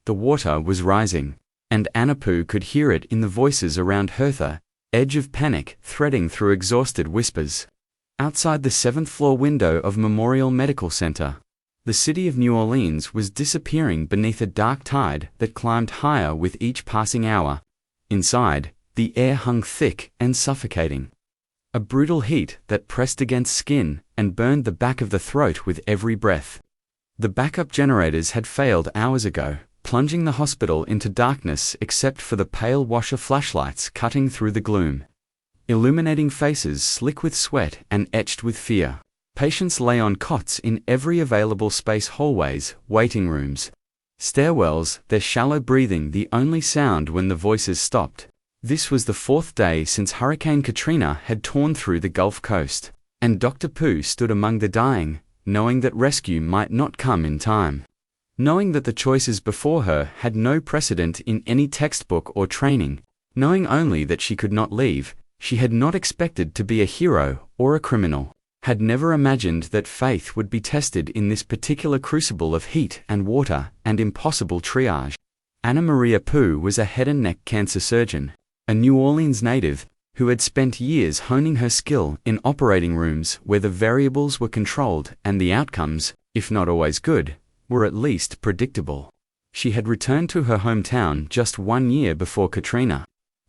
The water was rising, and Anapu could hear it in the voices around Hertha, edge of panic threading through exhausted whispers. Outside the 7th-floor window of Memorial Medical Center, the city of New Orleans was disappearing beneath a dark tide that climbed higher with each passing hour. Inside, the air hung thick and suffocating. A brutal heat that pressed against skin and burned the back of the throat with every breath. The backup generators had failed hours ago, plunging the hospital into darkness except for the pale washer flashlights cutting through the gloom. Illuminating faces slick with sweat and etched with fear. Patients lay on cots in every available space: hallways, waiting rooms, stairwells, their shallow breathing the only sound when the voices stopped. This was the 4th day since Hurricane Katrina had torn through the Gulf Coast, and Dr. Pooh stood among the dying, knowing that rescue might not come in time. Knowing that the choices before her had no precedent in any textbook or training, knowing only that she could not leave, she had not expected to be a hero or a criminal, had never imagined that faith would be tested in this particular crucible of heat and water and impossible triage. Anna Maria Pooh was a head and neck cancer surgeon, a New Orleans native, who had spent years honing her skill in operating rooms where the variables were controlled and the outcomes, if not always good, were at least predictable. She had returned to her hometown just 1 year before Katrina,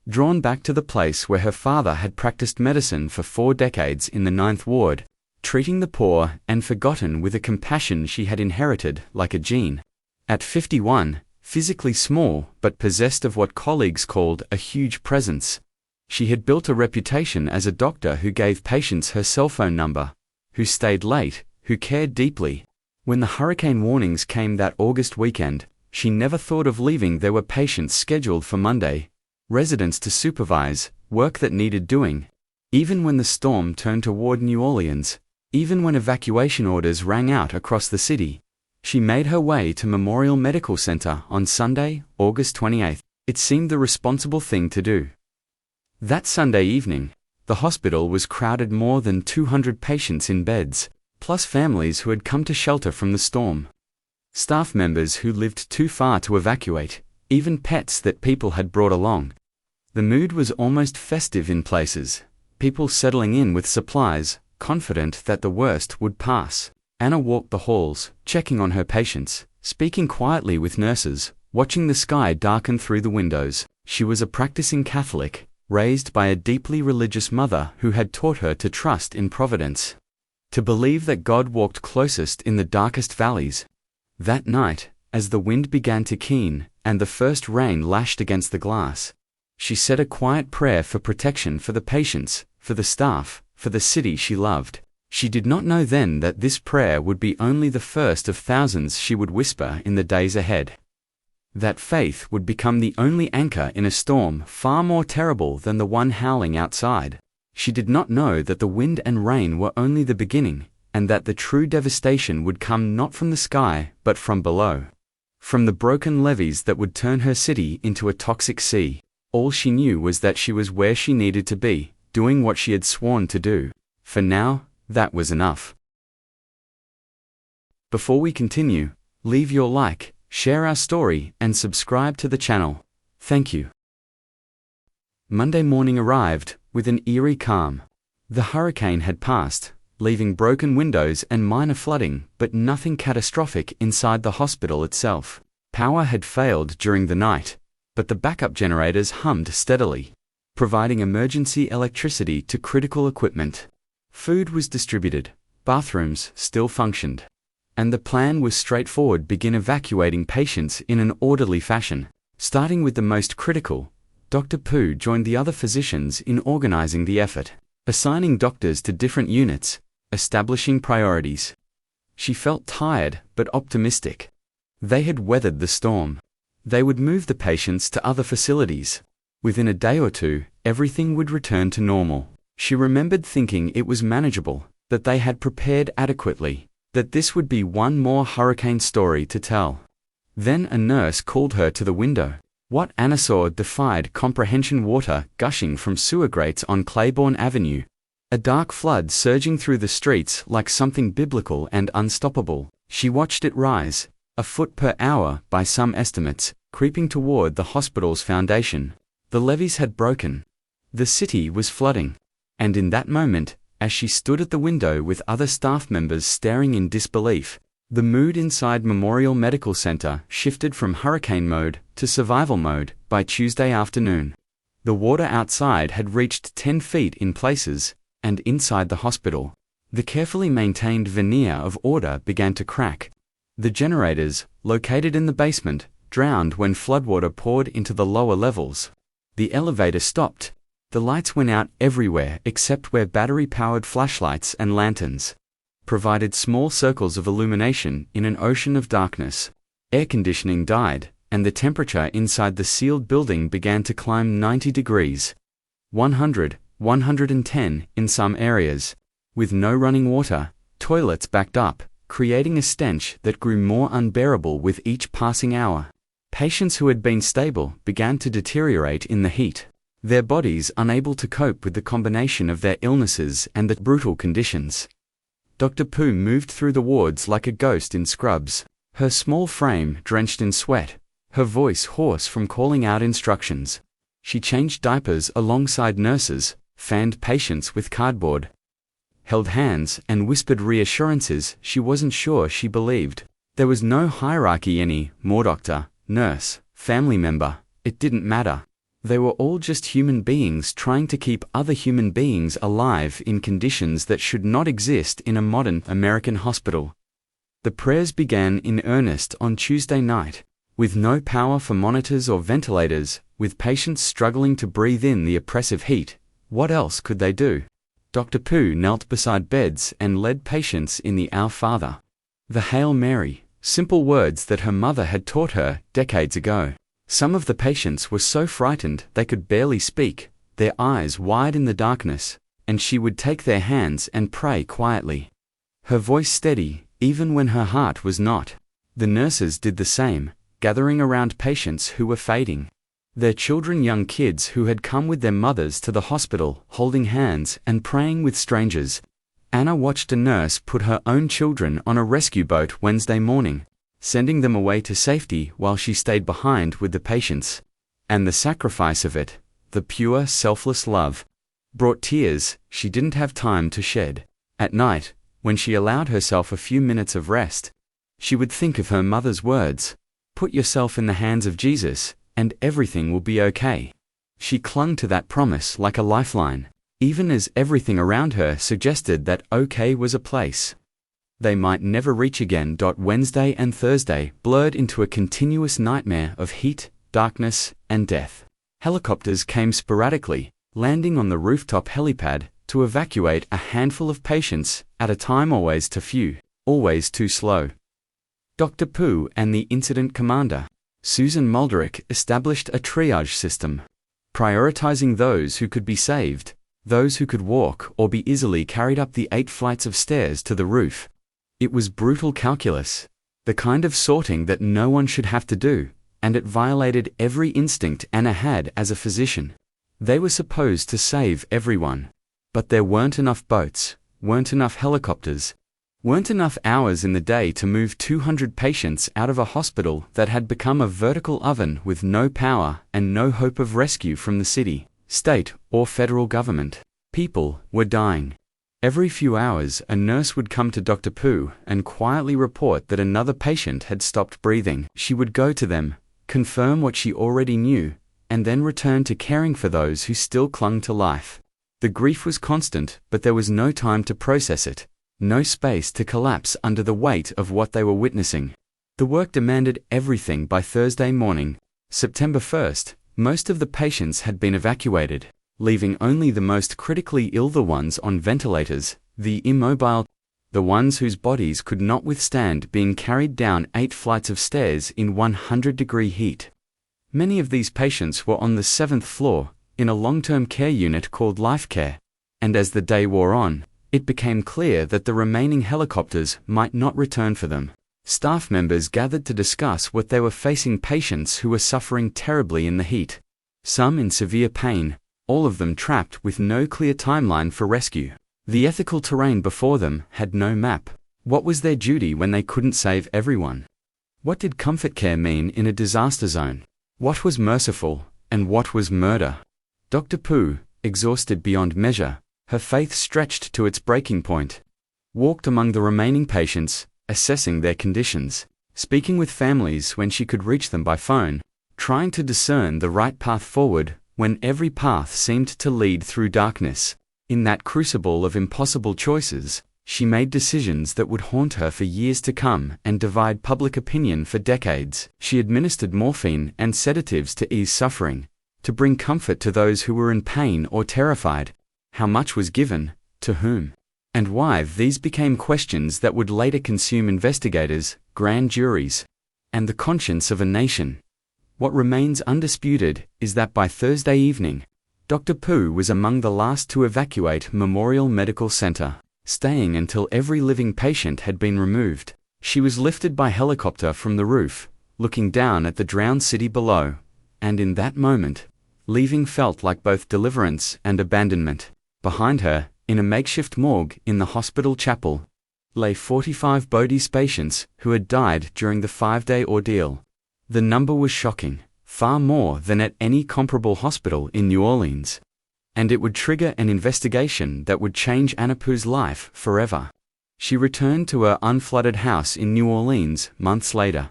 drawn back to the place where her father had practiced medicine for 4 decades in the 9th Ward, treating the poor and forgotten with a compassion she had inherited like a gene. At 51, physically small but possessed of what colleagues called a huge presence, she had built a reputation as a doctor who gave patients her cell phone number, who stayed late, who cared deeply. When the hurricane warnings came that August weekend, she never thought of leaving. There were patients scheduled for Monday, residents to supervise, work that needed doing. Even when the storm turned toward New Orleans, even when evacuation orders rang out across the city, she made her way to Memorial Medical Center on Sunday, August 28th. It seemed the responsible thing to do. That Sunday evening, the hospital was crowded, more than 200 patients in beds, plus families who had come to shelter from the storm. Staff members who lived too far to evacuate, even pets that people had brought along. The mood was almost festive in places, people settling in with supplies, confident that the worst would pass. Anna walked the halls, checking on her patients, speaking quietly with nurses, watching the sky darken through the windows. She was a practicing Catholic, raised by a deeply religious mother who had taught her to trust in providence, to believe that God walked closest in the darkest valleys. That night, as the wind began to keen and the first rain lashed against the glass, she said a quiet prayer for protection for the patients, for the staff, for the city she loved. She did not know then that this prayer would be only the first of thousands she would whisper in the days ahead. That faith would become the only anchor in a storm far more terrible than the one howling outside. She did not know that the wind and rain were only the beginning, and that the true devastation would come not from the sky but from below, from the broken levees that would turn her city into a toxic sea. All she knew was that she was where she needed to be, doing what she had sworn to do. For now, that was enough. Before we continue, leave your like, share our story, and subscribe to the channel. Thank you. Monday morning arrived, with an eerie calm. The hurricane had passed, leaving broken windows and minor flooding, but nothing catastrophic inside the hospital itself. Power had failed during the night, but the backup generators hummed steadily, providing emergency electricity to critical equipment. Food was distributed, bathrooms still functioned, and the plan was straightforward: begin evacuating patients in an orderly fashion. Starting with the most critical, Dr. Pooh joined the other physicians in organizing the effort, assigning doctors to different units, establishing priorities. She felt tired but optimistic. They had weathered the storm. They would move the patients to other facilities. Within a day or two, everything would return to normal. She remembered thinking it was manageable, that they had prepared adequately, that this would be one more hurricane story to tell. Then a nurse called her to the window. What Anna saw defied comprehension: water gushing from sewer grates on Claiborne Avenue, a dark flood surging through the streets like something biblical and unstoppable. She watched it rise, a foot per hour by some estimates, creeping toward the hospital's foundation. The levees had broken. The city was flooding. And in that moment, as she stood at the window with other staff members staring in disbelief, the mood inside Memorial Medical Center shifted from hurricane mode to survival mode by Tuesday afternoon. The water outside had reached 10 feet in places, and inside the hospital, the carefully maintained veneer of order began to crack. The generators, located in the basement, drowned when floodwater poured into the lower levels. The elevator stopped. The lights went out everywhere except where battery-powered flashlights and lanterns provided small circles of illumination in an ocean of darkness. Air conditioning died, and the temperature inside the sealed building began to climb 90 degrees. 100, 110 in some areas. With no running water, toilets backed up, creating a stench that grew more unbearable with each passing hour. Patients who had been stable began to deteriorate in the heat, their bodies unable to cope with the combination of their illnesses and the brutal conditions. Dr. Pooh moved through the wards like a ghost in scrubs, her small frame drenched in sweat, her voice hoarse from calling out instructions. She changed diapers alongside nurses, fanned patients with cardboard, held hands and whispered reassurances she wasn't sure she believed. There was no hierarchy any more doctor, nurse, family member, it didn't matter. They were all just human beings trying to keep other human beings alive in conditions that should not exist in a modern American hospital. The prayers began in earnest on Tuesday night. With no power for monitors or ventilators, with patients struggling to breathe in the oppressive heat, what else could they do? Dr. Pooh knelt beside beds and led patients in the Our Father, the Hail Mary, simple words that her mother had taught her decades ago. Some of the patients were so frightened they could barely speak, their eyes wide in the darkness, and she would take their hands and pray quietly. Her voice steady, even when her heart was not. The nurses did the same, gathering around patients who were fading. Their children, young kids who had come with their mothers to the hospital, holding hands and praying with strangers. Anna watched a nurse put her own children on a rescue boat Wednesday morning, sending them away to safety while she stayed behind with the patients. And the sacrifice of it, the pure, selfless love, brought tears she didn't have time to shed. At night, when she allowed herself a few minutes of rest, she would think of her mother's words, "Put yourself in the hands of Jesus, and everything will be okay." She clung to that promise like a lifeline, even as everything around her suggested that okay was a place they might never reach again. Wednesday and Thursday blurred into a continuous nightmare of heat, darkness, and death. Helicopters came sporadically, landing on the rooftop helipad to evacuate a handful of patients at a time, always too few, always too slow. Dr. Pooh and the incident commander, Susan Mulderick, established a triage system, prioritizing those who could be saved, those who could walk or be easily carried up the 8 flights of stairs to the roof. It was brutal calculus, the kind of sorting that no one should have to do, and it violated every instinct Anna had as a physician. They were supposed to save everyone, but there weren't enough boats, weren't enough helicopters, weren't enough hours in the day to move 200 patients out of a hospital that had become a vertical oven with no power and no hope of rescue from the city, state, or federal government. People were dying. Every few hours, a nurse would come to Dr. Pooh and quietly report that another patient had stopped breathing. She would go to them, confirm what she already knew, and then return to caring for those who still clung to life. The grief was constant, but there was no time to process it, no space to collapse under the weight of what they were witnessing. The work demanded everything. By Thursday morning, September 1st, most of the patients had been evacuated, leaving only the most critically ill, the ones on ventilators, the immobile, the ones whose bodies could not withstand being carried down 8 flights of stairs in 100-degree heat. Many of these patients were on the 7th floor, in a long-term care unit called Life Care, and as the day wore on, it became clear that the remaining helicopters might not return for them. Staff members gathered to discuss what they were facing: patients who were suffering terribly in the heat, some in severe pain, all of them trapped with no clear timeline for rescue. The ethical terrain before them had no map. What was their duty when they couldn't save everyone? What did comfort care mean in a disaster zone? What was merciful, and what was murder? Dr. Pooh, exhausted beyond measure, her faith stretched to its breaking point, walked among the remaining patients, assessing their conditions, speaking with families when she could reach them by phone, trying to discern the right path forward when every path seemed to lead through darkness. In that crucible of impossible choices, she made decisions that would haunt her for years to come and divide public opinion for decades. She administered morphine and sedatives to ease suffering, to bring comfort to those who were in pain or terrified. How much was given, to whom, and why? These became questions that would later consume investigators, grand juries, and the conscience of a nation. What remains undisputed is that by Thursday evening, Dr. Pooh was among the last to evacuate Memorial Medical Center, staying until every living patient had been removed. She was lifted by helicopter from the roof, looking down at the drowned city below, and in that moment, leaving felt like both deliverance and abandonment. Behind her, in a makeshift morgue in the hospital chapel, lay 45 Bodhi's patients who had died during the 5-day ordeal. The number was shocking, far more than at any comparable hospital in New Orleans, and it would trigger an investigation that would change Anna Pooh's life forever. She returned to her unflooded house in New Orleans months later,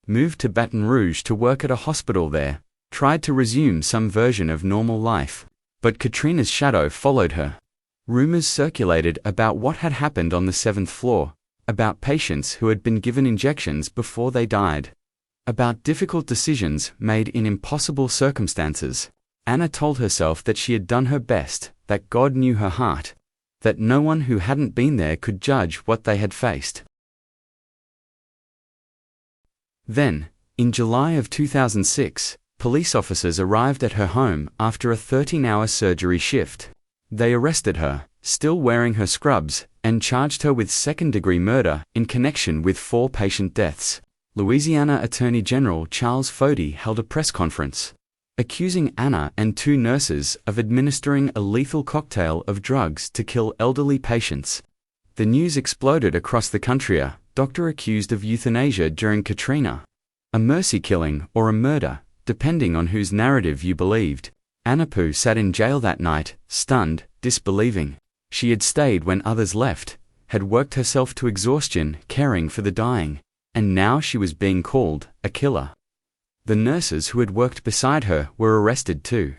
moved to Baton Rouge to work at a hospital there, tried to resume some version of normal life, but Katrina's shadow followed her. Rumors circulated about what had happened on the 7th floor, about patients who had been given injections before they died, about difficult decisions made in impossible circumstances. Anna told herself that she had done her best, that God knew her heart, that no one who hadn't been there could judge what they had faced. Then, in July of 2006, police officers arrived at her home after a 13-hour surgery shift. They arrested her, still wearing her scrubs, and charged her with second-degree murder in connection with 4 patient deaths. Louisiana Attorney General Charles Fody held a press conference, accusing Anna and 2 nurses of administering a lethal cocktail of drugs to kill elderly patients. The news exploded across the country. A doctor accused of euthanasia during Katrina, a mercy killing or a murder, depending on whose narrative you believed. Anna Pooh sat in jail that night, stunned, disbelieving. She had stayed when others left, had worked herself to exhaustion caring for the dying, and now she was being called a killer. The nurses who had worked beside her were arrested too,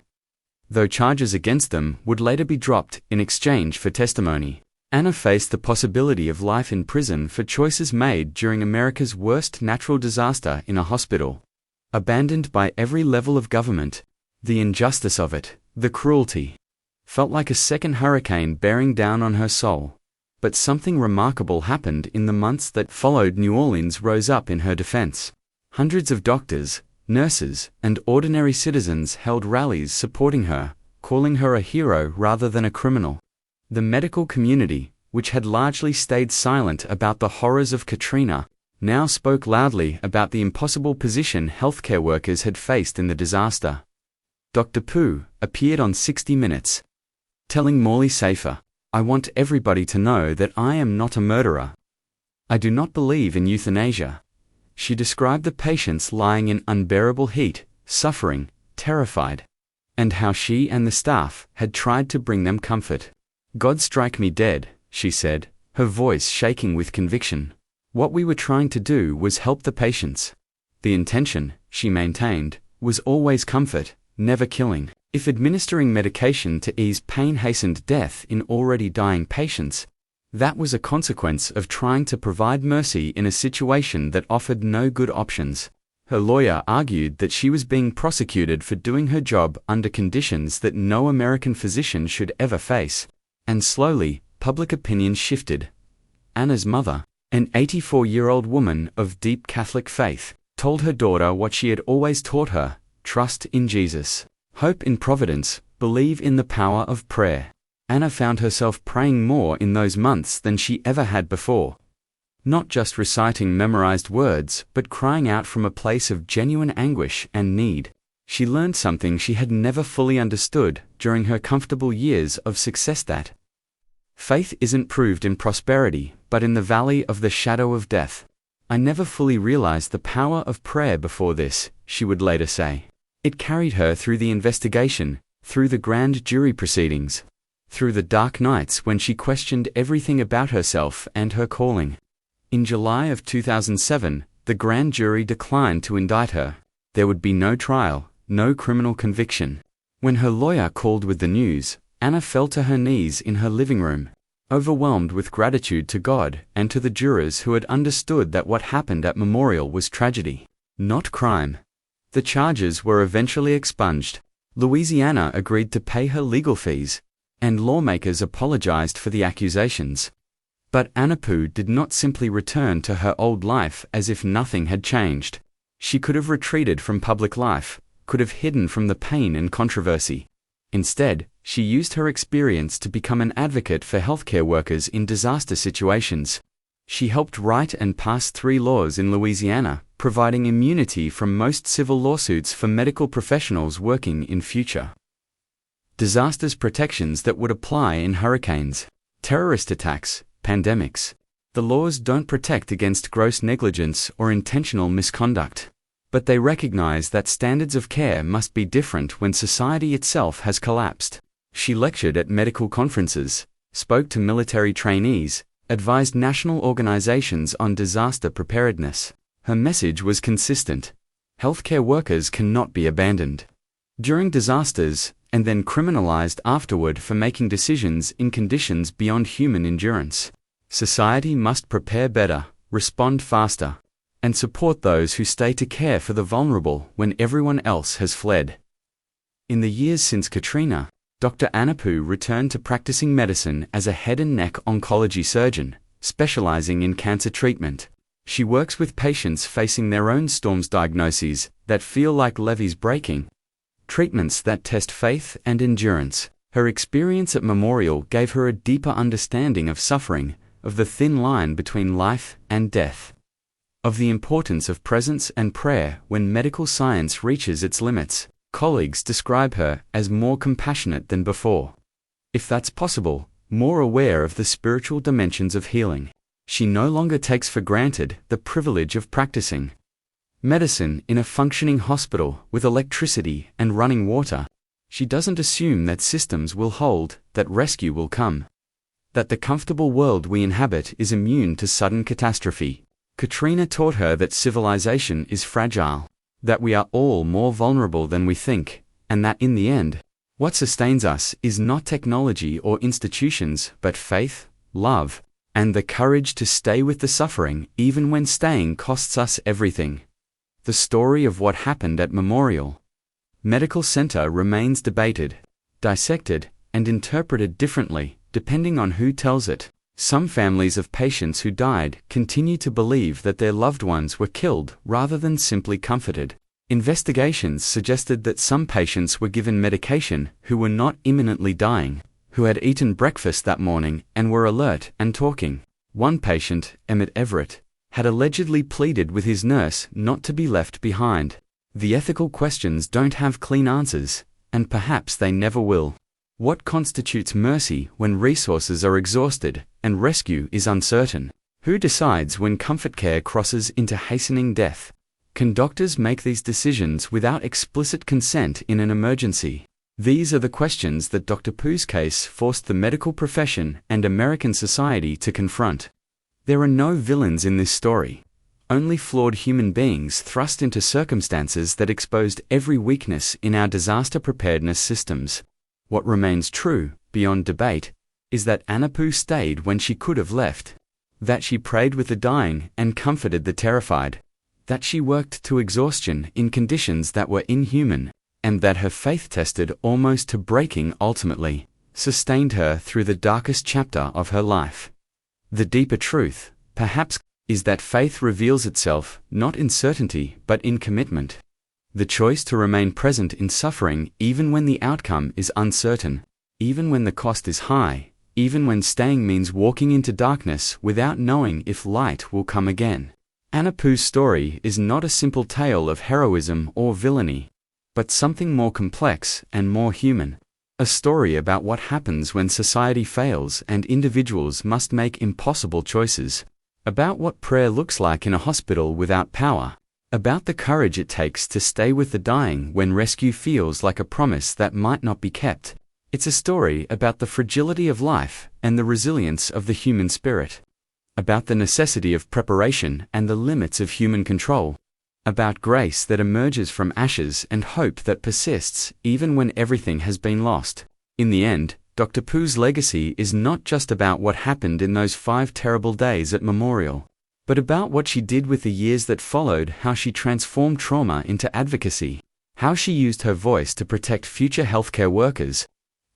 though charges against them would later be dropped in exchange for testimony. Anna faced the possibility of life in prison for choices made during America's worst natural disaster in a hospital, abandoned by every level of government. The injustice of it, the cruelty, felt like a second hurricane bearing down on her soul. But something remarkable happened in the months that followed. New Orleans rose up in her defense. Hundreds of doctors, nurses, and ordinary citizens held rallies supporting her, calling her a hero rather than a criminal. The medical community, which had largely stayed silent about the horrors of Katrina, now spoke loudly about the impossible position healthcare workers had faced in the disaster. Dr. Pooh appeared on 60 Minutes, telling Morley Safer, "I want everybody to know that I am not a murderer. I do not believe in euthanasia." She described the patients lying in unbearable heat, suffering, terrified, and how she and the staff had tried to bring them comfort. "God strike me dead," she said, her voice shaking with conviction. What we were trying to do was help the patients. The intention, she maintained, was always comfort, never killing. If administering medication to ease pain hastened death in already dying patients, that was a consequence of trying to provide mercy in a situation that offered no good options. Her lawyer argued that she was being prosecuted for doing her job under conditions that no American physician should ever face. And slowly, public opinion shifted. Anna's mother, an 84-year-old woman of deep Catholic faith, told her daughter what she had always taught her: trust in Jesus, hope in providence, believe in the power of prayer. Anna found herself praying more in those months than she ever had before. Not just reciting memorized words, but crying out from a place of genuine anguish and need. She learned something she had never fully understood during her comfortable years of success: that faith isn't proved in prosperity, but in the valley of the shadow of death. "I never fully realized the power of prayer before this," she would later say. It carried her through the investigation, through the grand jury proceedings, through the dark nights when she questioned everything about herself and her calling. In July of 2007, the grand jury declined to indict her. There would be no trial, no criminal conviction. When her lawyer called with the news, Anna fell to her knees in her living room, overwhelmed with gratitude to God and to the jurors who had understood that what happened at Memorial was tragedy, not crime. The charges were eventually expunged. Louisiana agreed to pay her legal fees, and lawmakers apologized for the accusations. But Anapu did not simply return to her old life as if nothing had changed. She could have retreated from public life, could have hidden from the pain and controversy. Instead, she used her experience to become an advocate for healthcare workers in disaster situations. She helped write and pass 3 laws in Louisiana, providing immunity from most civil lawsuits for medical professionals working in future disasters, protections that would apply in hurricanes, terrorist attacks, pandemics. The laws don't protect against gross negligence or intentional misconduct, but they recognize that standards of care must be different when society itself has collapsed. She lectured at medical conferences, spoke to military trainees, advised national organizations on disaster preparedness. Her message was consistent. Healthcare workers cannot be abandoned during disasters and then criminalized afterward for making decisions in conditions beyond human endurance. Society must prepare better, respond faster, and support those who stay to care for the vulnerable when everyone else has fled. In the years since Katrina, Dr. Anapu returned to practicing medicine as a head and neck oncology surgeon, specializing in cancer treatment. She works with patients facing their own storms diagnoses that feel like levees breaking, treatments that test faith and endurance. Her experience at Memorial gave her a deeper understanding of suffering, of the thin line between life and death, of the importance of presence and prayer when medical science reaches its limits. Colleagues describe her as more compassionate than before. If that's possible, more aware of the spiritual dimensions of healing. She no longer takes for granted the privilege of practicing medicine in a functioning hospital with electricity and running water. She doesn't assume that systems will hold, that rescue will come, that the comfortable world we inhabit is immune to sudden catastrophe. Katrina taught her that civilization is fragile, that we are all more vulnerable than we think, and that in the end, what sustains us is not technology or institutions, but faith, love, and the courage to stay with the suffering even when staying costs us everything. The story of what happened at Memorial Medical Center remains debated, dissected, and interpreted differently, depending on who tells it. Some families of patients who died continue to believe that their loved ones were killed rather than simply comforted. Investigations suggested that some patients were given medication who were not imminently dying, who had eaten breakfast that morning and were alert and talking. One patient, Emmett Everett, had allegedly pleaded with his nurse not to be left behind. The ethical questions don't have clean answers, and perhaps they never will. What constitutes mercy when resources are exhausted and rescue is uncertain? Who decides when comfort care crosses into hastening death? Can doctors make these decisions without explicit consent in an emergency? These are the questions that Dr. Pu's case forced the medical profession and American society to confront. There are no villains in this story, only flawed human beings thrust into circumstances that exposed every weakness in our disaster preparedness systems. What remains true, beyond debate, is that Anapu stayed when she could have left, that she prayed with the dying and comforted the terrified, that she worked to exhaustion in conditions that were inhuman, and that her faith, tested almost to breaking ultimately, sustained her through the darkest chapter of her life. The deeper truth, perhaps, is that faith reveals itself not in certainty but in commitment. The choice to remain present in suffering even when the outcome is uncertain, even when the cost is high, even when staying means walking into darkness without knowing if light will come again. Anapu's story is not a simple tale of heroism or villainy, but something more complex and more human. A story about what happens when society fails and individuals must make impossible choices. about what prayer looks like in a hospital without power, about the courage it takes to stay with the dying when rescue feels like a promise that might not be kept. It's a story about the fragility of life and the resilience of the human spirit, about the necessity of preparation and the limits of human control, about grace that emerges from ashes and hope that persists even when everything has been lost. In the end, Dr. Poo's legacy is not just about what happened in those 5 terrible days at Memorial, but about what she did with the years that followed, how she transformed trauma into advocacy, how she used her voice to protect future healthcare workers,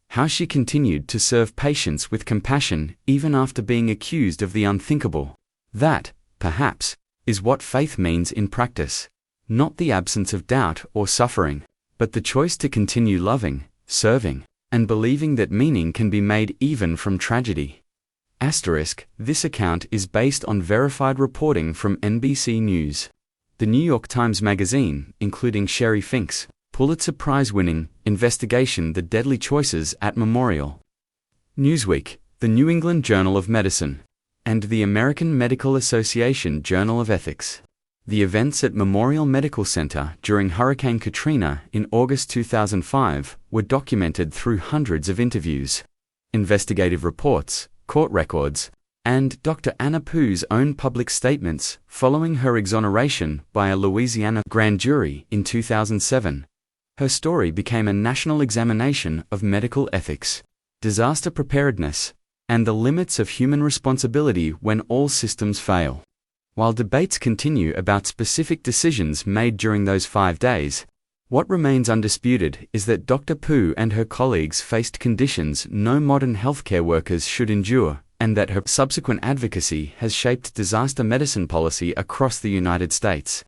how she continued to serve patients with compassion even after being accused of the unthinkable. That, perhaps, is what faith means in practice. Not the absence of doubt or suffering, but the choice to continue loving, serving, and believing that meaning can be made even from tragedy. This account is based on verified reporting from NBC News. The New York Times Magazine, including Sherry Fink's Pulitzer Prize-winning investigation The Deadly Choices at Memorial. Newsweek, the New England Journal of Medicine, and the American Medical Association Journal of Ethics. The events at Memorial Medical Center during Hurricane Katrina in August 2005 were documented through hundreds of interviews, investigative reports, court records, and Dr. Anna Poo's own public statements following her exoneration by a Louisiana grand jury in 2007. Her story became a national examination of medical ethics, disaster preparedness, and the limits of human responsibility when all systems fail. While debates continue about specific decisions made during those 5 days, what remains undisputed is that Dr. Poo and her colleagues faced conditions no modern healthcare workers should endure, and that her subsequent advocacy has shaped disaster medicine policy across the United States.